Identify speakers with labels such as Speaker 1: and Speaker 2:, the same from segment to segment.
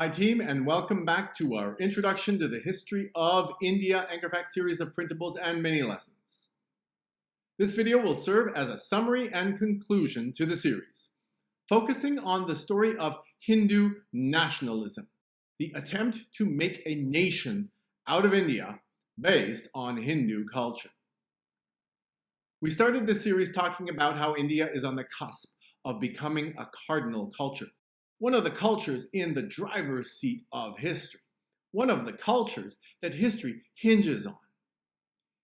Speaker 1: Hi team, and welcome back to our Introduction to the History of India Anchor Fact series of printables and mini lessons. This video will serve as a summary and conclusion to the series, focusing on the story of Hindu nationalism, the attempt to make a nation out of India based on Hindu culture. We started this series talking about how India is on the cusp of becoming a cardinal culture. One of the cultures in the driver's seat of history. One of the cultures that history hinges on.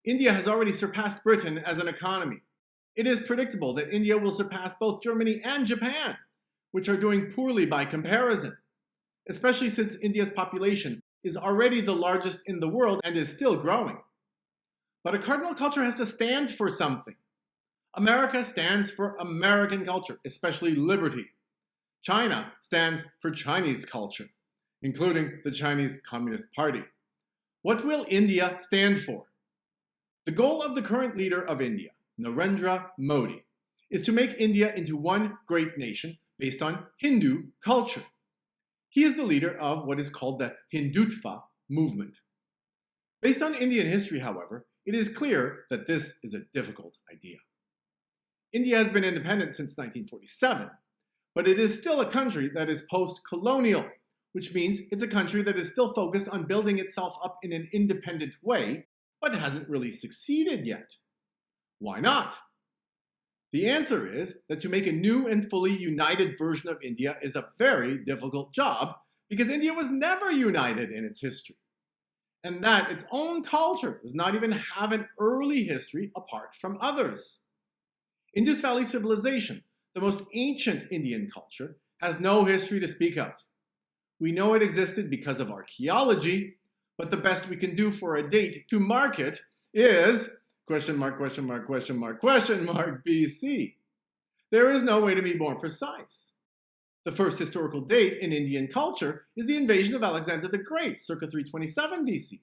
Speaker 1: India has already surpassed Britain as an economy. It is predictable that India will surpass both Germany and Japan, which are doing poorly by comparison, especially since India's population is already the largest in the world and is still growing. But a cardinal culture has to stand for something. America stands for American culture, especially liberty. China stands for Chinese culture, including the Chinese Communist Party. What will India stand for? The goal of the current leader of India, Narendra Modi, is to make India into one great nation based on Hindu culture. He is the leader of what is called the Hindutva movement. Based on Indian history, however, it is clear that this is a difficult idea. India has been independent since 1947. But it is still a country that is post-colonial, which means it's a country that is still focused on building itself up in an independent way, but hasn't really succeeded yet. Why not? The answer is that to make a new and fully united version of India is a very difficult job because India was never united in its history, and that its own culture does not even have an early history apart from others. Indus Valley civilization, the most ancient Indian culture, has no history to speak of. We know it existed because of archaeology, but the best we can do for a date to mark it is BC. There is no way to be more precise. The first historical date in Indian culture is the invasion of Alexander the Great, circa 327 BC.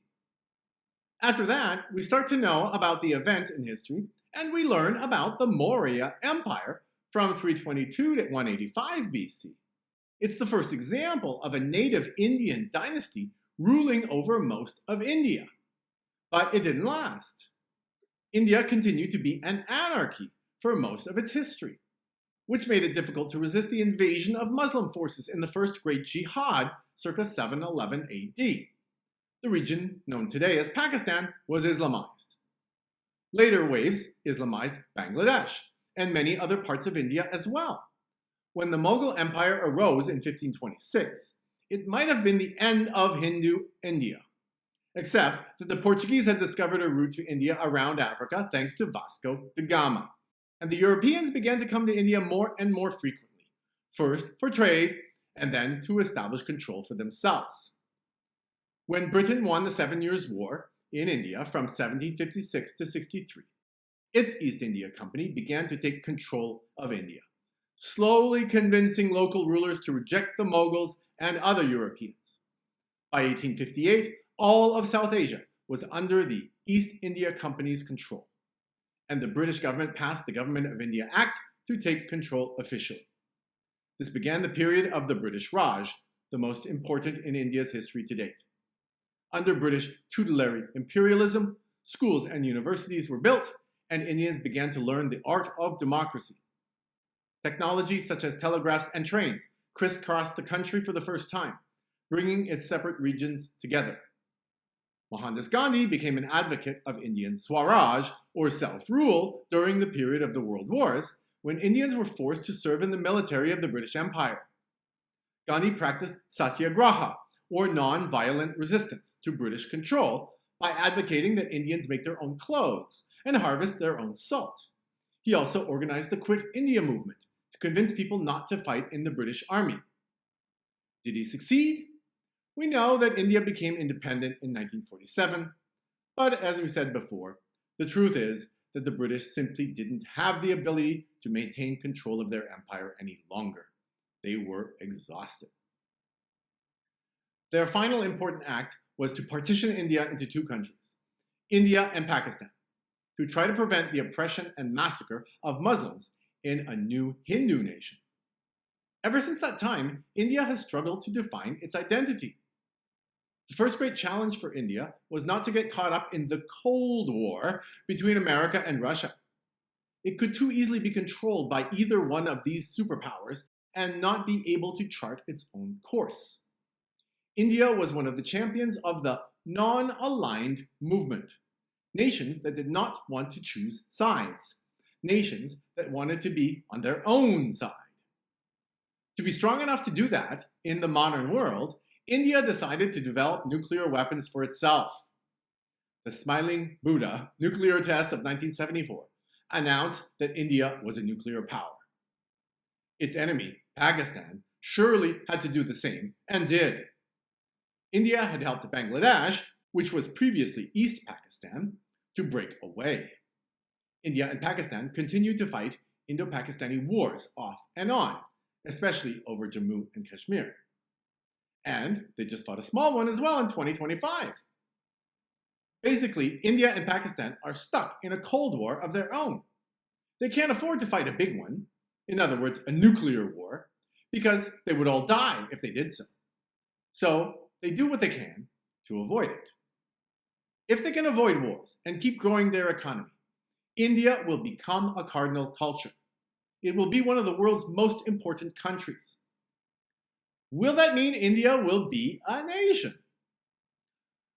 Speaker 1: After that, we start to know about the events in history, and we learn about the Maurya Empire from 322 to 185 BC. It's the first example of a native Indian dynasty ruling over most of India. But it didn't last. India continued to be an anarchy for most of its history, which made it difficult to resist the invasion of Muslim forces in the First Great Jihad, circa 711 AD. The region known today as Pakistan was Islamized. Later waves Islamized Bangladesh and many other parts of India as well. When the Mughal Empire arose in 1526, it might have been the end of Hindu India, except that the Portuguese had discovered a route to India around Africa thanks to Vasco da Gama, and the Europeans began to come to India more and more frequently, first for trade and then to establish control for themselves. When Britain won the 7 Years' War in India from 1756 to 63, its East India Company began to take control of India, slowly convincing local rulers to reject the Mughals and other Europeans. By 1858, all of South Asia was under the East India Company's control, and the British government passed the Government of India Act to take control officially. This began the period of the British Raj, the most important in India's history to date. Under British tutelary imperialism, schools and universities were built, and Indians began to learn the art of democracy. Technology such as telegraphs and trains crisscrossed the country for the first time, bringing its separate regions together. Mohandas Gandhi became an advocate of Indian Swaraj, or self-rule, during the period of the World Wars, when Indians were forced to serve in the military of the British Empire. Gandhi practiced satyagraha, or non-violent resistance to British control, by advocating that Indians make their own clothes and harvest their own salt. He also organized the Quit India movement to convince people not to fight in the British Army. Did he succeed? We know that India became independent in 1947, but as we said before, the truth is that the British simply didn't have the ability to maintain control of their empire any longer. They were exhausted. Their final important act was to partition India into two countries, India and Pakistan, to try to prevent the oppression and massacre of Muslims in a new Hindu nation. Ever since that time, India has struggled to define its identity. The first great challenge for India was not to get caught up in the Cold War between America and Russia. It could too easily be controlled by either one of these superpowers and not be able to chart its own course. India was one of the champions of the non-aligned movement, nations that did not want to choose sides, nations that wanted to be on their own side. To be strong enough to do that in the modern world, India decided to develop nuclear weapons for itself. The Smiling Buddha nuclear test of 1974 announced that India was a nuclear power. Its enemy, Pakistan, surely had to do the same, and did. India had helped Bangladesh, which was previously East Pakistan, to break away. India and Pakistan continued to fight Indo-Pakistani wars off and on, especially over Jammu and Kashmir. And they just fought a small one as well in 2025. Basically, India and Pakistan are stuck in a Cold War of their own. They can't afford to fight a big one, in other words, a nuclear war, because they would all die if they did so. So they do what they can to avoid it. If they can avoid wars and keep growing their economy, India will become a cardinal culture. It will be one of the world's most important countries. Will that mean India will be a nation?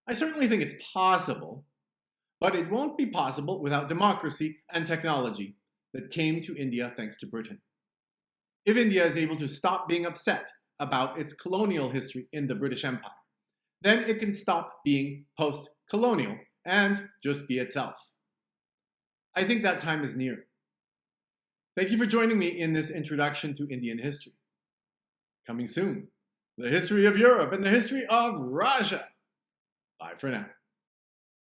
Speaker 1: I certainly think it's possible, but it won't be possible without democracy and technology that came to India thanks to Britain. If India is able to stop being upset about its colonial history in the British Empire, then it can stop being post-colonial and just be itself. I think that time is near. Thank you for joining me in this introduction to Indian history. Coming soon, the history of Europe and the history of Russia. Bye for now.